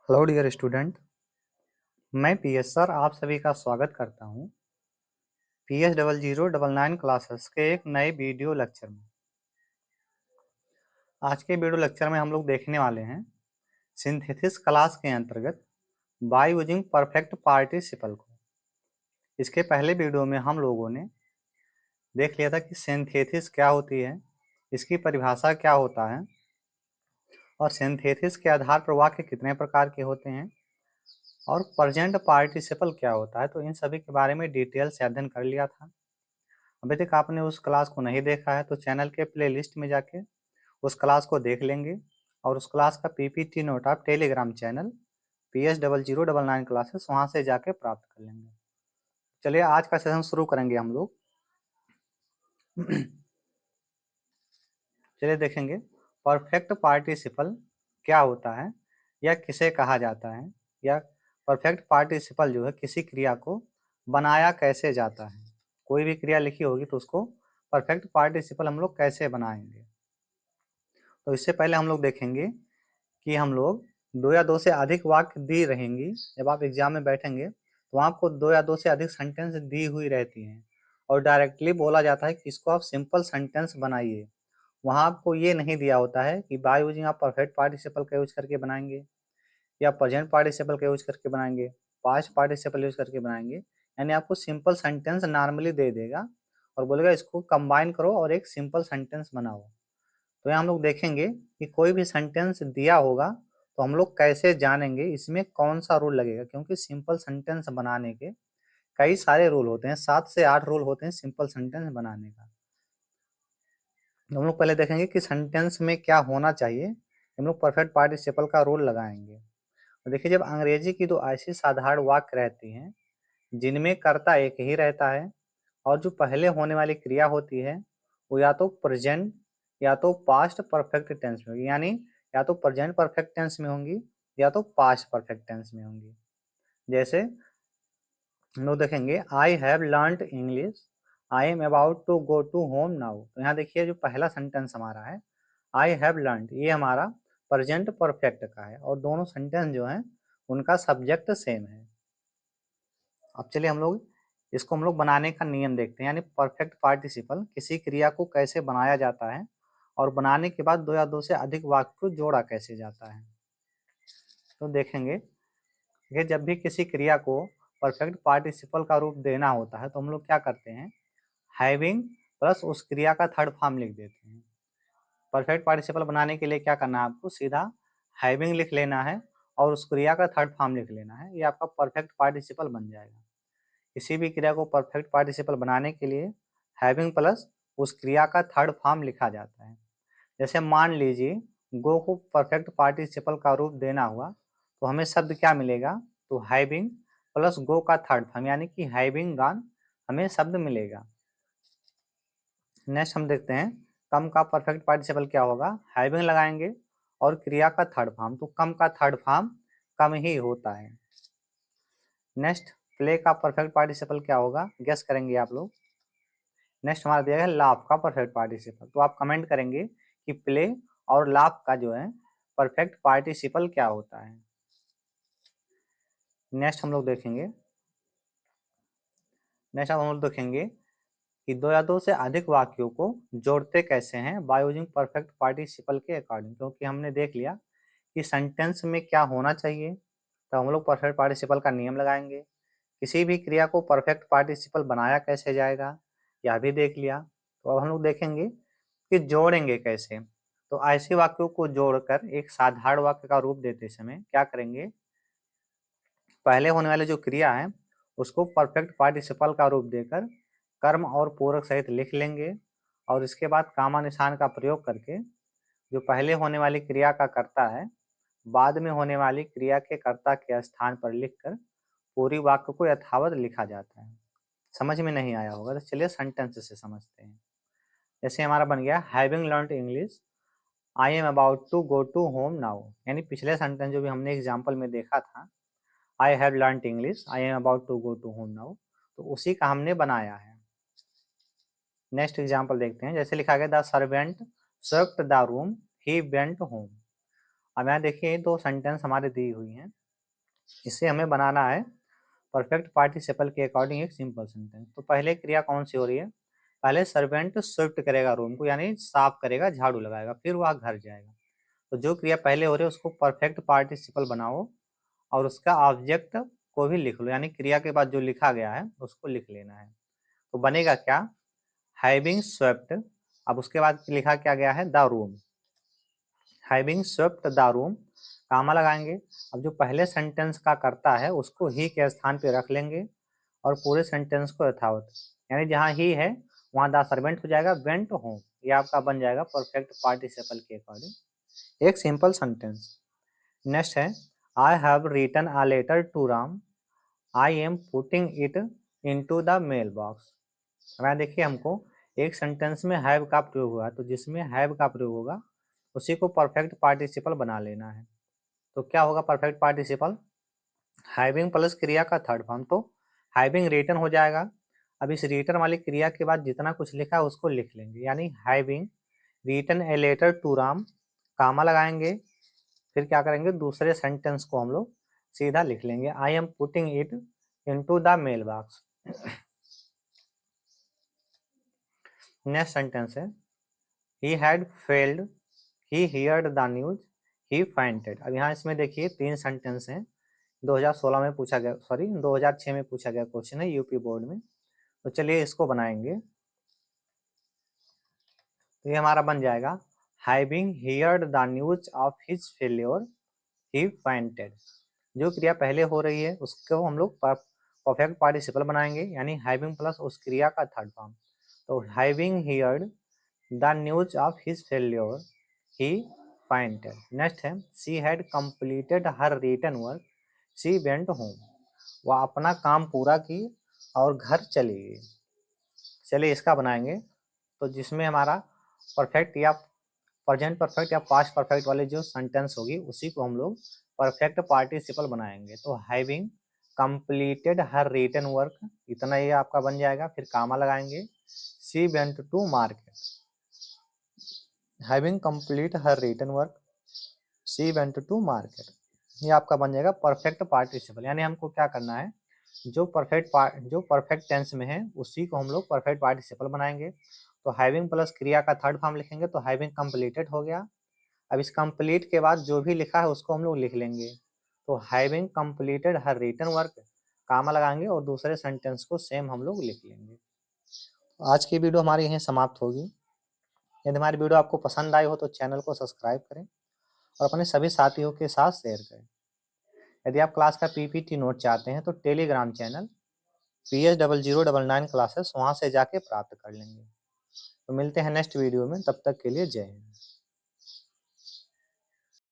Hello dear student. मैं PS sir आप सभी का स्वागत करता हूं पीएस 0099 क्लासेस के एक नए वीडियो लेक्चर में। आज के वीडियो लेक्चर में हम लोग देखने वाले हैं सिंथेसिस क्लास के अंतर्गत बाय यूजिंग परफेक्ट पार्टिसिपल को। इसके पहले वीडियो में हम लोगों ने देख लिया था कि सिंथेसिस क्या होती है, इसकी परिभाषा क्या होता है और सिंथेसिस के आधार पर वाक्य कितने प्रकार के होते हैं और प्रेजेंट पार्टिसिपल क्या होता है। तो इन सभी के बारे में डिटेल से अध्ययन कर लिया था। अभी तक आपने उस क्लास को नहीं देखा है तो चैनल के प्लेलिस्ट में जाके उस क्लास को देख लेंगे और उस क्लास का पीपीटी नोट आप टेलीग्राम चैनल PS0099 क्लासेस वहां से जाके प्राप्त कर लेंगे। चलिए आज का सेशन शुरू करेंगे हम लोग। चलिए देखेंगे परफेक्ट पार्टिसिपल क्या होता है या किसे कहा जाता है, या परफेक्ट पार्टिसिपल जो है किसी क्रिया को बनाया कैसे जाता है। कोई भी क्रिया लिखी होगी तो उसको परफेक्ट पार्टिसिपल हम लोग कैसे बनाएंगे। तो इससे पहले हम लोग देखेंगे कि हम लोग दो या दो से अधिक वाक्य दी रहेंगी। जब आप एग्जाम में बैठेंगे तो आपको दो या दो से अधिक सेंटेंस दी हुई रहती हैं और डायरेक्टली बोला जाता है कि इसको आप सिंपल सेंटेंस बनाइए। वहां आपको ये नहीं दिया होता है कि बाय यूजिंग आप परफेक्ट पार्टिसिपल का यूज करके बनाएंगे या प्रेजेंट पार्टिसिपल का यूज करके बनाएंगे, पास्ट पार्टिसिपल यूज करके बनाएंगे। यानी आपको सिंपल सेंटेंस नॉर्मली दे देगा और बोलेगा इसको कंबाइन करो और एक सिंपल सेंटेंस बनाओ। तो यहाँ हम लोग देखेंगे कि कोई भी सेंटेंस दिया होगा तो हम लोग कैसे जानेंगे इसमें कौन सा रूल लगेगा, क्योंकि सिंपल सेंटेंस बनाने के कई सारे रूल होते हैं, 7 से 8 रूल होते हैं सिंपल सेंटेंस बनाने का। हम लोग पहले देखेंगे कि सेंटेंस में क्या होना चाहिए, हम लोग परफेक्ट पार्टिसिपल का रूल लगाएंगे। तो देखिए जब अंग्रेजी की दो ऐसी साधारण वाक्य रहती हैं जिनमें कर्ता एक ही रहता है और जो पहले होने वाली क्रिया होती है वो या तो प्रेजेंट या तो पास्ट परफेक्ट टेंस में होगी, यानी या तो प्रेजेंट परफेक्ट टेंस में होंगी या तो पास्ट परफेक्ट टेंस में होंगी। जैसे हम लोग देखेंगे I have learned English, I am about to go to home now. तो यहाँ देखिए जो पहला सेंटेंस हमारा है आई हैव लर्नड, ये हमारा प्रेजेंट परफेक्ट का है और दोनों सेंटेंस जो हैं उनका सब्जेक्ट सेम है। अब चलिए हम लोग इसको हम लोग बनाने का नियम देखते हैं, यानी परफेक्ट पार्टिसिपल किसी क्रिया को कैसे बनाया जाता है और बनाने के बाद दो या दो से अधिक वाक्य को जोड़ा कैसे जाता है। तो देखेंगे कि जब भी किसी क्रिया को परफेक्ट पार्टिसिपल का रूप देना होता है तो हम लोग क्या करते हैं, हैविंग प्लस उस क्रिया का थर्ड फॉर्म लिख देते हैं। परफेक्ट पार्टिसिपल बनाने के लिए क्या करना है, आपको सीधा हैविंग लिख लेना है और उस क्रिया का थर्ड फॉर्म लिख लेना है, ये आपका परफेक्ट पार्टिसिपल बन जाएगा। किसी भी क्रिया को परफेक्ट पार्टिसिपल बनाने के लिए हैविंग प्लस उस क्रिया का थर्ड फॉर्म लिखा जाता है। जैसे मान लीजिए गो को परफेक्ट पार्टिसिपल का रूप देना हुआ तो हमें शब्द क्या मिलेगा, तो हैविंग प्लस गो का थर्ड फॉर्म यानी कि हैविंग गॉन हमें शब्द मिलेगा। नेक्स्ट हम देखते हैं कम का परफेक्ट पार्टिसिपल क्या होगा, हैविंग लगाएंगे और क्रिया का थर्ड फॉर्म, तो कम का थर्ड फॉर्म कम ही होता है। नेक्स्ट प्ले का परफेक्ट पार्टिसिपल क्या होगा, गेस करेंगे आप लोग। नेक्स्ट हमारा दिया है लाफ का परफेक्ट पार्टिसिपल, तो आप कमेंट करेंगे कि प्ले और लाफ का जो है परफेक्ट पार्टिसिपल क्या होता है। नेक्स्ट हम लोग देखेंगे कि दो या दो से अधिक वाक्यों को जोड़ते कैसे हैं बाय यूजिंग परफेक्ट पार्टिसिपल के अकॉर्डिंग, क्योंकि हमने देख लिया कि सेंटेंस में क्या होना चाहिए तो हम लोग परफेक्ट पार्टिसिपल का नियम लगाएंगे। किसी भी क्रिया को परफेक्ट पार्टिसिपल बनाया कैसे जाएगा यह भी देख लिया। तो अब हम लोग देखेंगे कि जोड़ेंगे कैसे। तो ऐसे वाक्यों को जोड़कर एक साधारण वाक्य का रूप देते समय क्या करेंगे, पहले होने वाले जो क्रिया है उसको परफेक्ट पार्टिसिपल का रूप देकर कर्म और पूरक सहित लिख लेंगे और इसके बाद कामा निशान का प्रयोग करके जो पहले होने वाली क्रिया का कर्ता है बाद में होने वाली क्रिया के कर्ता के स्थान पर लिखकर पूरी वाक्य को यथावत लिखा जाता है। समझ में नहीं आया होगा तो चलिए सेंटेंस से समझते हैं। जैसे हमारा बन गया having learned English I am about to go to home now, यानी पिछले सेंटेंस जो भी हमने एग्जाम्पल में देखा था I have learned English I am about to go to home now, तो उसी का हमने बनाया है। नेक्स्ट एग्जाम्पल देखते हैं, जैसे लिखा गया the servant swept the room he went home. अब यहाँ देखिए दो सेंटेंस हमारे दी हुई हैं, इसे हमें बनाना है परफेक्ट पार्टिसिपल के अकॉर्डिंग एक सिंपल सेंटेंस। तो पहले क्रिया कौन सी हो रही है? पहले सर्वेंट स्विफ्ट करेगा रूम को, यानी साफ करेगा, झाड़ू लगाएगा, फिर वह घर जाएगा। तो जो क्रिया पहले हो रही है उसको परफेक्ट पार्टिसिपल बनाओ और उसका ऑब्जेक्ट को भी लिख लो, यानी क्रिया के बाद जो लिखा गया है उसको लिख लेना है। तो बनेगा क्या? Having swept. अब उसके बाद लिखा क्या गया है? The room. Having swept the room, comma लगाएंगे। अब जो पहले सेंटेंस का करता है उसको ही के स्थान पे रख लेंगे और पूरे सेंटेंस को यथावत, यानी जहाँ ही है वहाँ द सर्वेंट हो जाएगा, वेंट होम। ये आपका बन जाएगा परफेक्ट पार्टिसिपल के अकॉर्डिंग एक सिंपल सेंटेंस। नेक्स्ट है I have written a letter to Ram, I am putting it into the mail box. हमें देखिए हमको एक सेंटेंस में हैव का प्रयोग हुआ, तो जिसमें हैव का प्रयोग होगा उसी को परफेक्ट पार्टिसिपल बना लेना है। तो क्या होगा परफेक्ट पार्टिसिपल? हैविंग प्लस क्रिया का थर्ड फॉर्म, तो हैविंग रिटन हो जाएगा। अब इस रिटन वाली क्रिया के बाद जितना कुछ लिखा है उसको लिख लेंगे, यानी having written a letter to Ram, comma लगाएंगे, फिर क्या करेंगे दूसरे सेंटेंस को हम लोग सीधा लिख लेंगे, I am putting it into the mail box. Next sentence है he had failed, he heard the news, he fainted. अब यहाँ इसमें देखिए 3 सेंटेंस हैं। 2016 में पूछा गया, सॉरी 2006 में पूछा गया क्वेश्चन है यूपी बोर्ड में। तो चलिए इसको बनाएंगे। तो ये हमारा बन जाएगा having heard the news of his failure, he fainted. जो क्रिया पहले हो रही है उसको हम लोग परफेक्ट पार्टिसिपल बनाएंगे, यानी हैविंग प्लस उस क्रिया का थर्ड फॉर्म। तो having heard the news of his failure, he fainted. Next है she had completed her written work, she went home. वह अपना काम पूरा की और घर चली गई। चलिए इसका बनाएंगे। तो जिसमें हमारा परफेक्ट या प्रेजेंट परफेक्ट या पास्ट परफेक्ट वाले जो सेंटेंस होगी उसी को हम लोग परफेक्ट पार्टिसिपल बनाएंगे। तो having completed her written work, इतना ही आपका बन जाएगा, फिर कामा लगाएंगे, she went to market. Having complete her written work, she went to market, ये आपका बन जाएगा परफेक्ट पार्टिसिपल। यानी हमको क्या करना है, जो परफेक्ट टेंस में है उसी को हम लोग परफेक्ट पार्टिसिपल बनाएंगे। तो हैविंग प्लस क्रिया का थर्ड फॉर्म लिखेंगे, तो हैविंग कंप्लीटेड हो गया। अब इस कंप्लीट के बाद जो भी लिखा है उसको हम लोग लिख लेंगे। तो having completed her written work, comma लगाएंगे और दूसरे सेंटेंस को सेम हम लोग लिख लेंगे। आज की वीडियो हमारी यहीं समाप्त होगी। यदि हमारी वीडियो आपको पसंद आई हो तो चैनल को सब्सक्राइब करें और अपने सभी साथियों के साथ शेयर करें। यदि आप क्लास का पीपीटी नोट चाहते हैं तो टेलीग्राम चैनल PS0099 क्लासेस वहाँ से जाके प्राप्त कर लेंगे। तो मिलते हैं नेक्स्ट वीडियो में, तब तक के लिए जय हिंद।